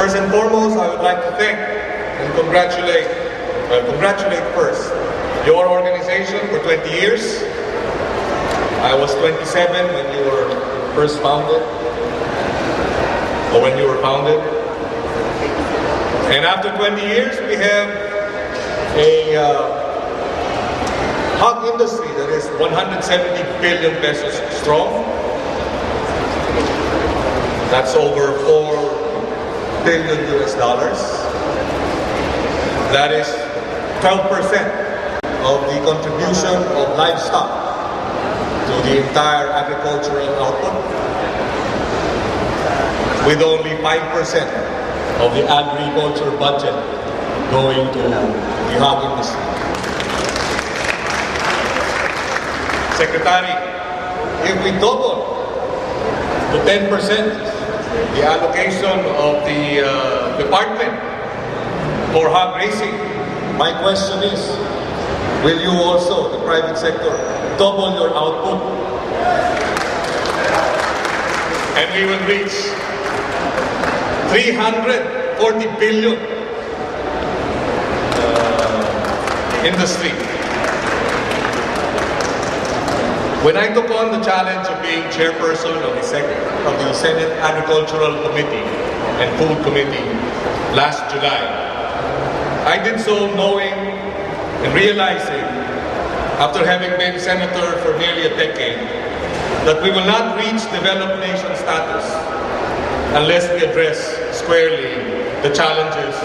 First and foremost, I would like to thank and congratulate first your organization for 20 years. I was 27 when you were first founded, or when you were founded. And after 20 years, we have a hog industry that is 170 billion pesos strong. That's over $4 billion US. That is 12% of the contribution of livestock to the entire agricultural output, with only 5% of the agriculture budget going to the hog industry. Secretary, if we double to 10% the allocation of the department for hog raising, my question is, will you also, the private sector, double your output? And we will reach 340 billion industry. When I took on the challenge of being chairperson of the Senate Agricultural Committee and Food Committee last July, I did so knowing and realizing, after having been senator for nearly a decade, that we will not reach developed nation status unless we address squarely the challenges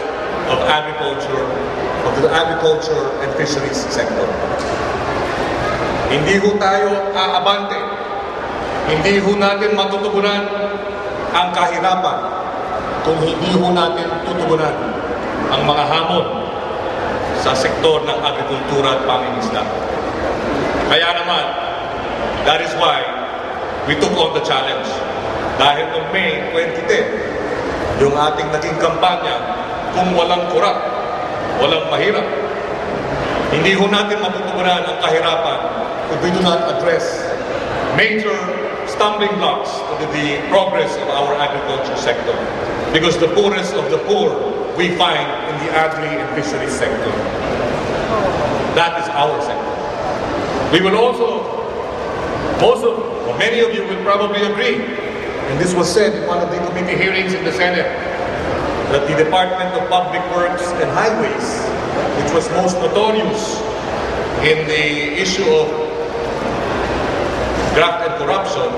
of the agriculture and fisheries sector. Hindi ho tayo aabante, hindi ho natin matutugunan ang kahirapan kung hindi ho natin tutugunan ang mga hamon sa sektor ng agrikultura at pangingisda. Kaya naman, that is why we took on the challenge. Dahil noong May 2010, yung ating naging kampanya, kung walang kurap, walang mahirap, hindi ho natin matutugunan ang kahirapan if we do not address major stumbling blocks to the progress of our agriculture sector. Because the poorest of the poor we find in the agri and fisheries sector. That is our sector. We will also, many of you will probably agree, and this was said in one of the committee hearings in the Senate, that the Department of Public Works and Highways, which was most notorious in the issue of graft and corruption,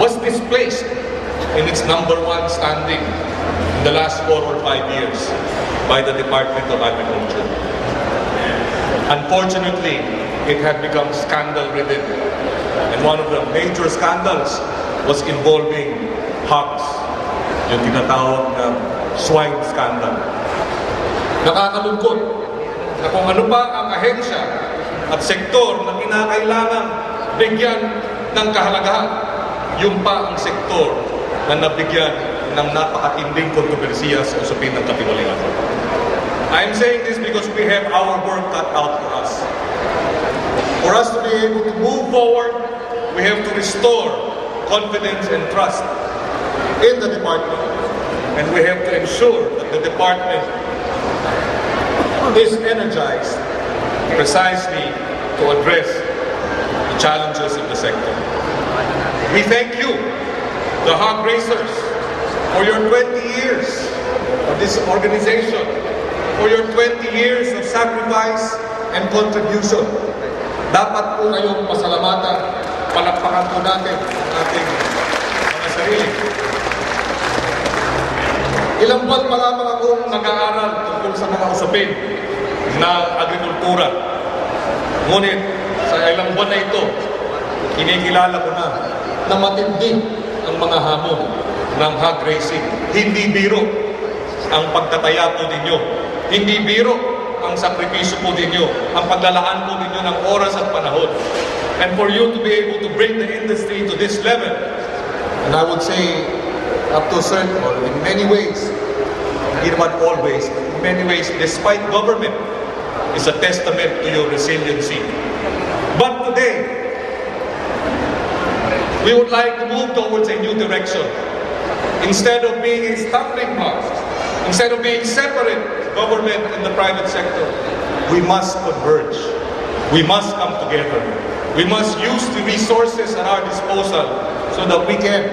was displaced in its #1 standing in the last 4 or 5 years by the Department of Agriculture. Unfortunately, it had become scandal-ridden, and one of the major scandals was involving hogs, yung tinatawag na swine scandal. Nakakalungkot na kung ano pa ang ahensya at sektor na kinakailangan bigyan ng kahalagahan, yung pa ang sektor na nabigyan ng napakatinding kontrobersiya sa usapin ng katiwalian. I'm saying this because we have our work cut out for us. For us to be able to move forward, we have to restore confidence and trust in the department, and we have to ensure that the department is energized precisely to address the challenges of the sector. We thank you, the hog raisers, for your 20 years of this organization, for your 20 years of sacrifice and contribution. Dapat po kayong pasalamatan, palakpakan po natin ang ating mga sarili. Ilang buwan pa lamang akong nag-aaral tungkol sa mga usapin ng agrikultura. Ngunit sa ilang buwan na ito, kinikilala ko na matindi ang mga hamon ng hog raising. Hindi biro ang pagtataya po ninyo. Hindi biro ang sakripisyo po ninyo, ang paglalaan po ninyo ng oras at panahon. And for you to be able to bring the industry to this level, and I would say up to a certain, or in many ways, hindi naman always, but in many ways, despite government, is a testament to your resiliency. But today, we would like to move towards a new direction. Instead of being a stumbling block, instead of being separate, government and the private sector, we must converge. We must come together. We must use the resources at our disposal so that we can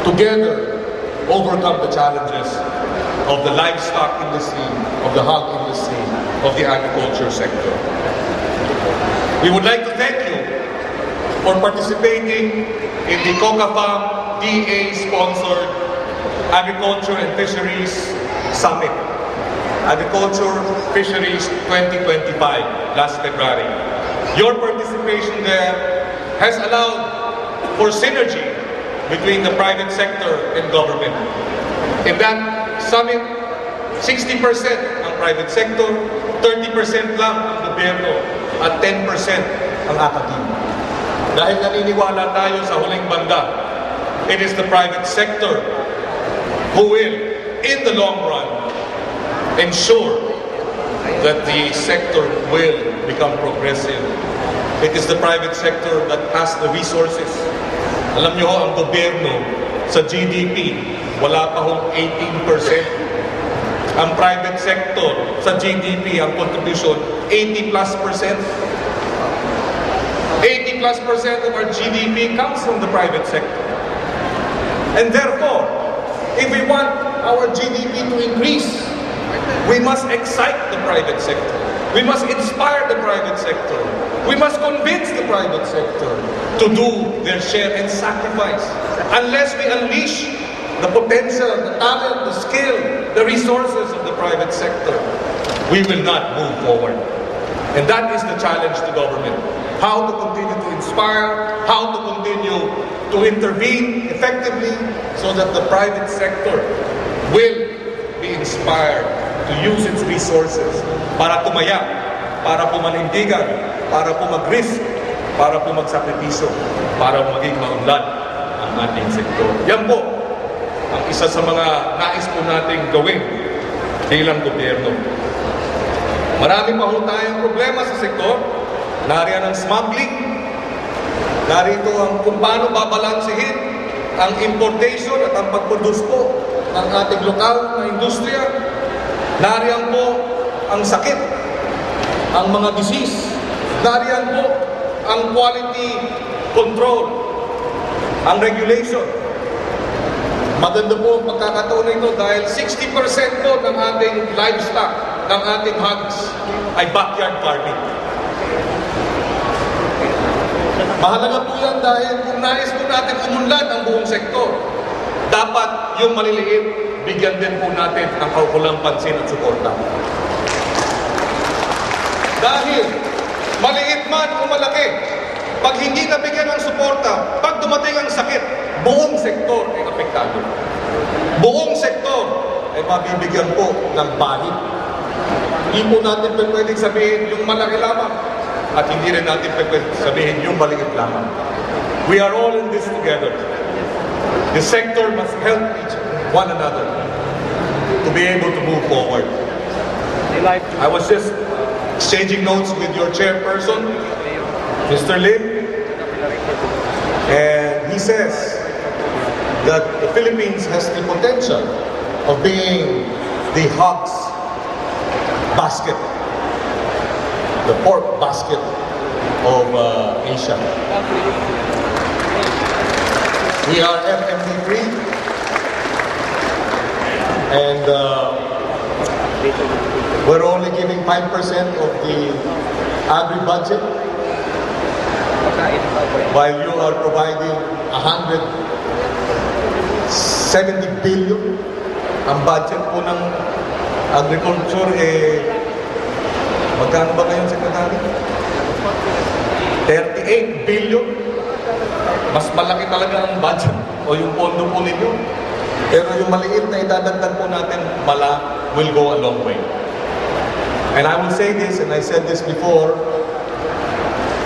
together overcome the challenges of the livestock industry, of the hog industry, of the agriculture sector. We would like to thank you for participating in the COCAFAM DA-sponsored Agriculture and Fisheries Summit, Agriculture Fisheries 2025, last February. Your participation there has allowed for synergy between the private sector and government. In that summit, 60% ang private sector, 30% lang ang gobyerno, at 10% ang akademya. Dahil naniniwala tayo sa huling banda, it is the private sector who will, in the long run, ensure that the sector will become progressive. It is the private sector that has the resources. Alam niyo, ang gobyerno sa GDP, wala pa hong 18%. Ang private sector sa GDP, ang contribution, 80+%. 80+% of our GDP comes from the private sector. And therefore, if we want our GDP to increase, we must excite the private sector. We must inspire the private sector. We must convince the private sector to do their share and sacrifice. Unless we unleash the potential, the talent, the skill, the resources of the private sector, we will not move forward. And that is the challenge to government. How to continue to inspire, how to continue to intervene effectively so that the private sector will be inspired to use its resources para tumaya, para pumanindigan, para po mag-risk, para po magsakripisyo, para maging maunlad ang ating sektor. Yan po ang isa sa mga nais po nating gawin bilang gobyerno. Marami pa po tayong problema sa sektor. Nariyan ang smuggling. Narito ang kung paano babalansehin ang importation at ang pag-produce po ng ating lokal na industriya. Nariyan po ang sakit, ang mga disease. Nariyan po ang quality control, ang regulation. Maganda po ang pagkakataon na ito dahil 60% po ng ating livestock, ng ating hogs ay backyard farming. Mahalaga po yan dahil kung nais po natin umunlad ang buong sektor, dapat yung maliliit, bigyan din po natin ang kaukulang pansin at suporta. Dahil maliit man o malaki, pag hindi nabigyan ng suporta, pag dumating ang sakit, buong sektor ay apektado. Buong sektor ay mabibigyan po ng panik. Hindi po natin pwedeng sabihin yung malaki lamang at hindi rin natin pwedeng sabihin yung maliit lamang. We are all in this together. The sector must help one another to be able to move forward. I was just exchanging notes with your chairperson, Mr. Lim, and he says that the Philippines has the potential of being the hog's basket, the pork basket of Asia. We are FMD-free, and we're only giving 5% of the agri-budget, while you are providing 170 billion. Ang budget po ng agriculture, magkano ba ngayon, Secretary? 38 billion. Mas malaki talaga ang budget o yung pondo po ninyo. Pero yung maliit na idadagdag po natin, will go a long way. And I will say this, and I said this before,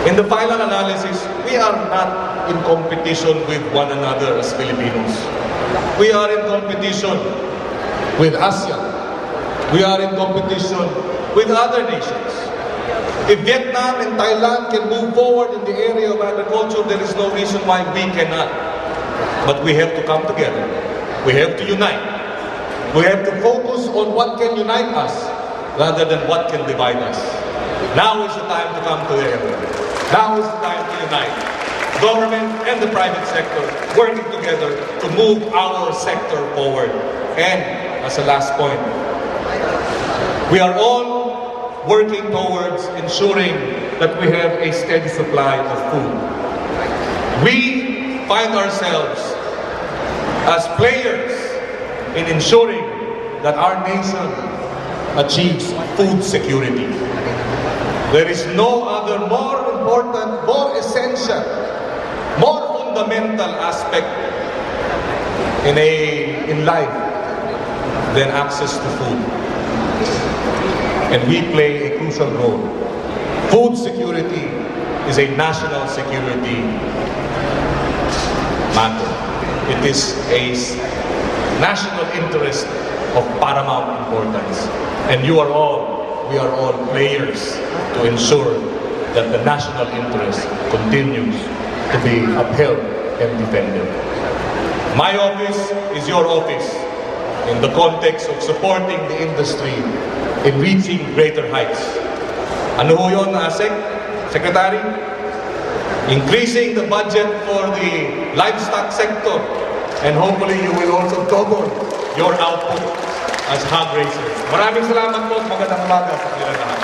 in the final analysis, we are not in competition with one another as Filipinos. We are in competition with ASEAN. We are in competition with other nations. If Vietnam and Thailand can move forward in the area of agriculture, there is no reason why we cannot. But we have to come together. We have to unite. We have to focus on what can unite us rather than what can divide us. Now is the time to come together. Now is the time to unite. Government and the private sector working together to move our sector forward. And as a last point, we are all working towards ensuring that we have a steady supply of food. We find ourselves as players in ensuring that our nation achieves food security. There is no other more important, more essential, more fundamental aspect in life than access to food. And we play a crucial role. Food security is a national security matter. It is a national interest of paramount importance. And we are all players to ensure that the national interest continues to be upheld and defended. My office is your office in the context of supporting the industry in reaching greater heights. Ano ho yun, Secretary? Increasing the budget for the livestock sector, and hopefully you will also double your output as hog raisers. Maraming salamat po. Magandang umaga sa kanila lahat.